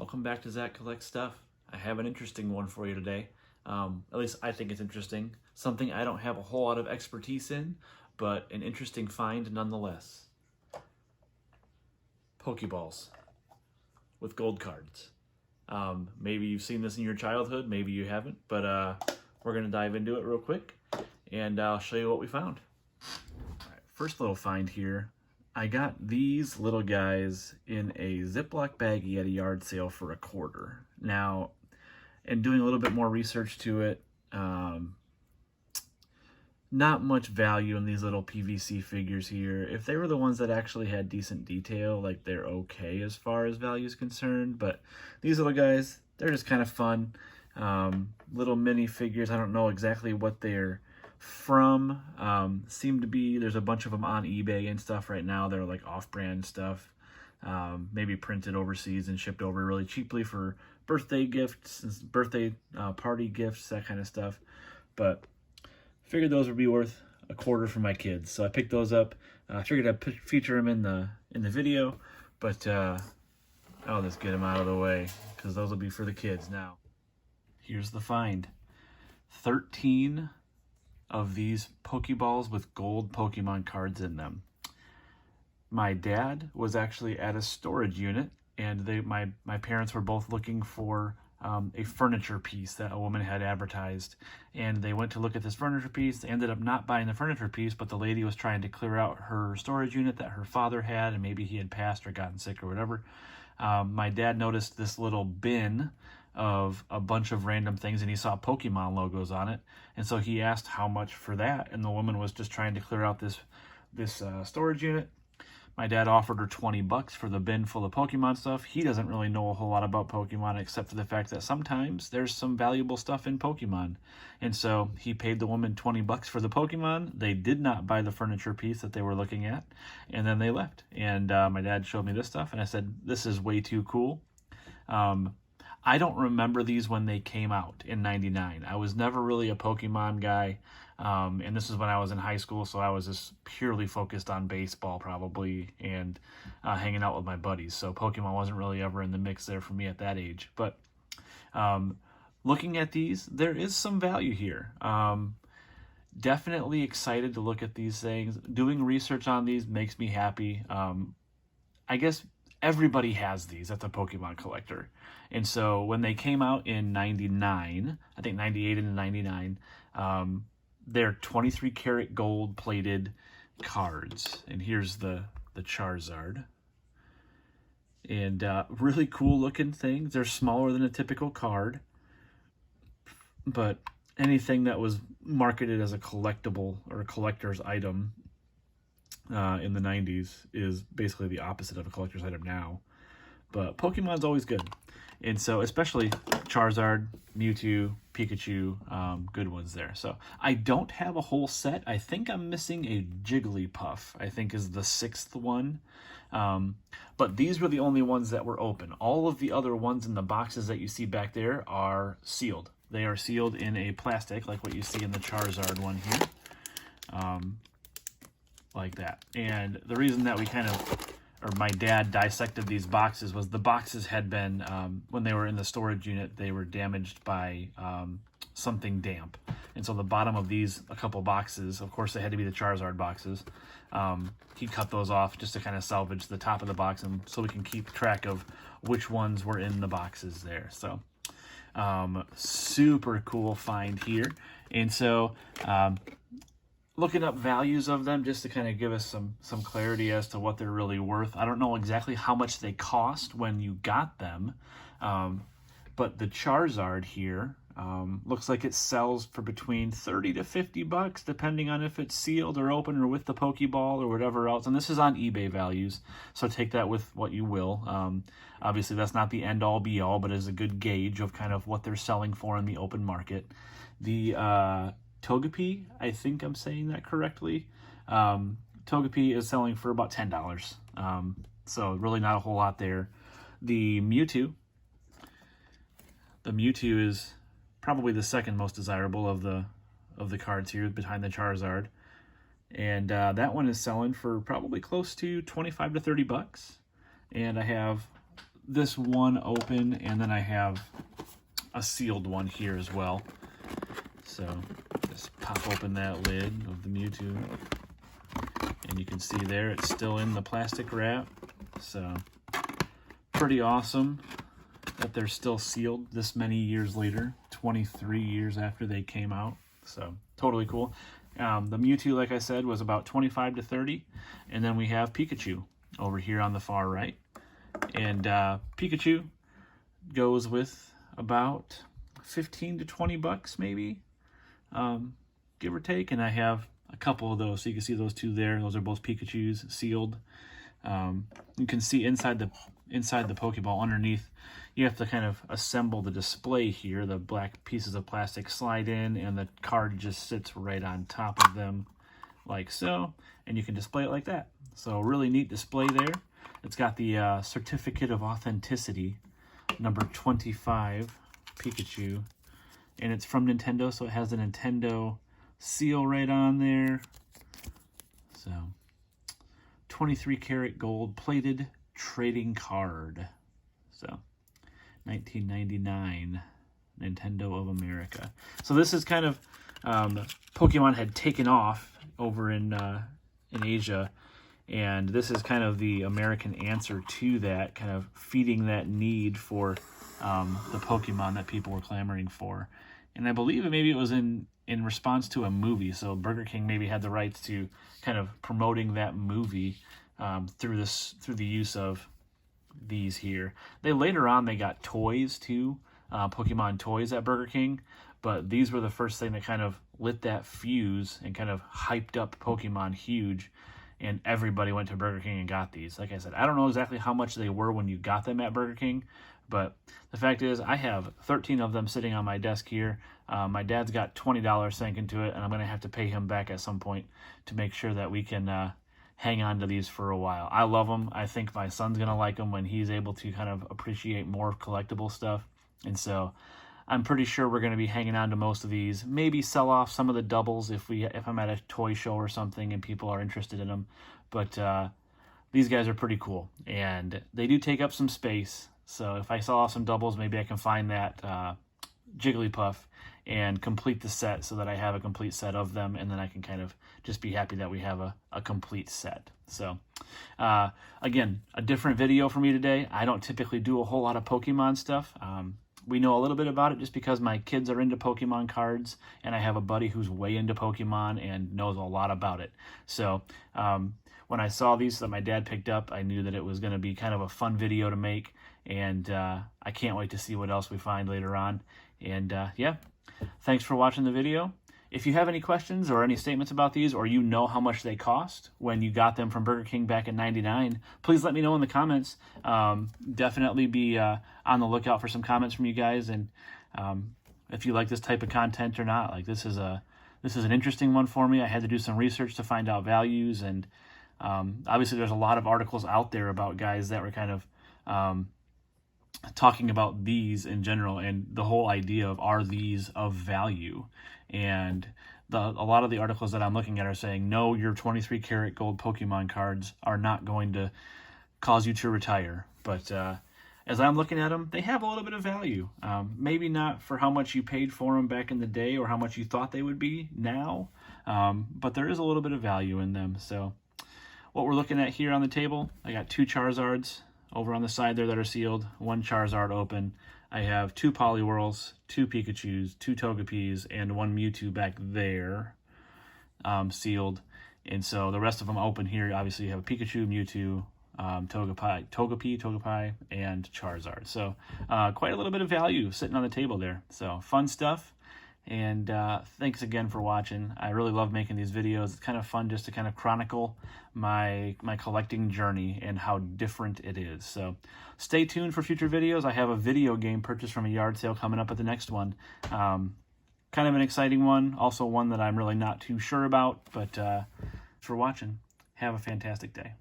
Welcome back to Zach Collects Stuff. I have an interesting one for you today. At least I think it's interesting. Something I don't have a whole lot of expertise in, but an interesting find nonetheless. Pokeballs with gold cards. Maybe you've seen this in your childhood, maybe you haven't, but we're going to dive into it real quick, and I'll show you what we found. All right, first little find here. I got these little guys in a Ziploc baggie at a yard sale for $1. Now, in doing a little bit more research to it, not much value in these little PVC figures here. If they were the ones that actually had decent detail, like they're okay as far as value is concerned. But these little guys, they're just kind of fun. Little mini figures. I don't know exactly what they're from. Seem to be, there's a bunch of them on eBay and stuff right now. They're like off-brand stuff, maybe printed overseas and shipped over really cheaply for birthday gifts, birthday party gifts, that kind of stuff. But figured those would be worth $1 for my kids, so I picked those up. I figured I'd feature them in the video, but I'll just get them out of the way because those will be for the kids now. Here's the find: 13 of these Pokeballs with gold Pokemon cards in them. My dad was actually at a storage unit, and my parents were both looking for a furniture piece that a woman had advertised, and they went to look at this furniture piece. They ended up not buying the furniture piece, but the lady was trying to clear out her storage unit that her father had, and maybe he had passed or gotten sick or whatever. My dad noticed this little bin of a bunch of random things, and he saw Pokemon logos on it, and so he asked how much for that, and the woman was just trying to clear out this storage unit. My dad offered her $20 for the bin full of Pokemon stuff. He doesn't really know a whole lot about Pokemon except for the fact that sometimes there's some valuable stuff in Pokemon. And so he paid the woman $20 for the Pokemon. They did not buy the furniture piece that they were looking at, and then they left. And my dad showed me this stuff, and I said, this is way too cool. I don't remember these when they came out in '99. I was never really a Pokemon guy. And this is when I was in high school, so I was just purely focused on baseball probably and hanging out with my buddies. So Pokemon wasn't really ever in the mix there for me at that age. But looking at these, there is some value here. Definitely excited to look at these things. Doing research on these makes me happy. I guess everybody has these that's a Pokemon collector. And so when they came out in '99, I think '98 and '99, they're 23 karat gold plated cards. And here's the Charizard. And really cool looking things. They're smaller than a typical card, but anything that was marketed as a collectible or a collector's item in the 90s is basically the opposite of a collector's item now. But Pokemon's always good. And so especially Charizard, Mewtwo, Pikachu, good ones there. So I don't have a whole set. I think I'm missing a Jigglypuff, I think is the 6th one. But these were the only ones that were open. All of the other ones in the boxes that you see back there are sealed. They are sealed in a plastic like what you see in the Charizard one here. Like that. And the reason that we my dad dissected these boxes was the boxes had been, when they were in the storage unit, they were damaged by something damp. And so the bottom of these, a couple boxes, of course they had to be the Charizard boxes, he cut those off just to kind of salvage the top of the box, and so we can keep track of which ones were in the boxes there. So super cool find here. And so looking up values of them just to kind of give us some clarity as to what they're really worth. I don't know exactly how much they cost when you got them, but the Charizard here looks like it sells for between $30 to $50, depending on if it's sealed or open or with the Pokeball or whatever else. And this is on eBay values, so take that with what you will. Obviously, that's not the end-all, be-all, but is a good gauge of kind of what they're selling for in the open market. The Togepi, I think I'm saying that correctly. Togepi is selling for about $10. So really not a whole lot there. The Mewtwo is probably the second most desirable of the cards here behind the Charizard. And that one is selling for probably close to $25 to $30. And I have this one open, and then I have a sealed one here as well. So just pop open that lid of the Mewtwo, and you can see there it's still in the plastic wrap. So pretty awesome that they're still sealed this many years later, 23 years after they came out. So totally cool. The Mewtwo, like I said, was about 25 to 30, and then we have Pikachu over here on the far right. And Pikachu goes with about 15 to 20 bucks maybe, give or take. And I have a couple of those, so you can see those two there. Those are both Pikachus sealed. You can see inside the Pokeball underneath, you have to kind of assemble the display here. The black pieces of plastic slide in, and the card just sits right on top of them like so, and you can display it like that. So really neat display there. It's got the certificate of authenticity, number 25 Pikachu, and it's from Nintendo, so it has the Nintendo seal right on there. So 23 karat gold plated trading card. So 1999 Nintendo of America. So this is kind of Pokemon had taken off over in Asia, and this is kind of the American answer to that, kind of feeding that need for the Pokemon that people were clamoring for. And I believe maybe it was in response to a movie, so Burger King maybe had the rights to kind of promoting that movie through the use of these here. Later on they got toys too, Pokemon toys at Burger King, but these were the first thing that kind of lit that fuse and kind of hyped up Pokemon huge, and everybody went to Burger King and got these. Like I said, I don't know exactly how much they were when you got them at Burger King, but the fact is I have 13 of them sitting on my desk here. My dad's got $20 sank into it, and I'm going to have to pay him back at some point to make sure that we can hang on to these for a while. I love them. I think my son's going to like them when he's able to kind of appreciate more collectible stuff. And so I'm pretty sure we're going to be hanging on to most of these. Maybe sell off some of the doubles if I'm at a toy show or something and people are interested in them. But these guys are pretty cool, and they do take up some space. So if I sell off some doubles, maybe I can find that Jigglypuff and complete the set so that I have a complete set of them, and then I can kind of just be happy that we have a complete set. So again, a different video for me today. I don't typically do a whole lot of Pokemon stuff. We know a little bit about it just because my kids are into Pokemon cards, and I have a buddy who's way into Pokemon and knows a lot about it. So when I saw these that my dad picked up, I knew that it was going to be kind of a fun video to make, and I can't wait to see what else we find later on. And yeah, thanks for watching the video. If you have any questions or any statements about these, or you know how much they cost when you got them from Burger King back in '99, please let me know in the comments. Definitely be on the lookout for some comments from you guys, and if you like this type of content or not. Like, this is an interesting one for me. I had to do some research to find out values, and obviously there's a lot of articles out there about guys that were kind of talking about these in general, and the whole idea of, are these of value? And a lot of the articles that I'm looking at are saying, no, your 23 karat gold Pokemon cards are not going to cause you to retire. But as I'm looking at them, they have a little bit of value. Maybe not for how much you paid for them back in the day or how much you thought they would be now, but there is a little bit of value in them. So what we're looking at here on the table, I got 2 Charizards over on the side there that are sealed, 1 Charizard open. I have 2 Poliwhirls, 2 Pikachus, 2 Togepis, and 1 Mewtwo back there sealed. And so the rest of them open here. Obviously you have a Pikachu, Mewtwo, Togepi, and Charizard. So quite a little bit of value sitting on the table there. So fun stuff. And thanks again for watching. I really love making these videos. It's kind of fun just to kind of chronicle my collecting journey and how different it is. So stay tuned for future videos. I have a video game purchase from a yard sale coming up at the next one. Kind of an exciting one. Also one that I'm really not too sure about. But for watching, have a fantastic day.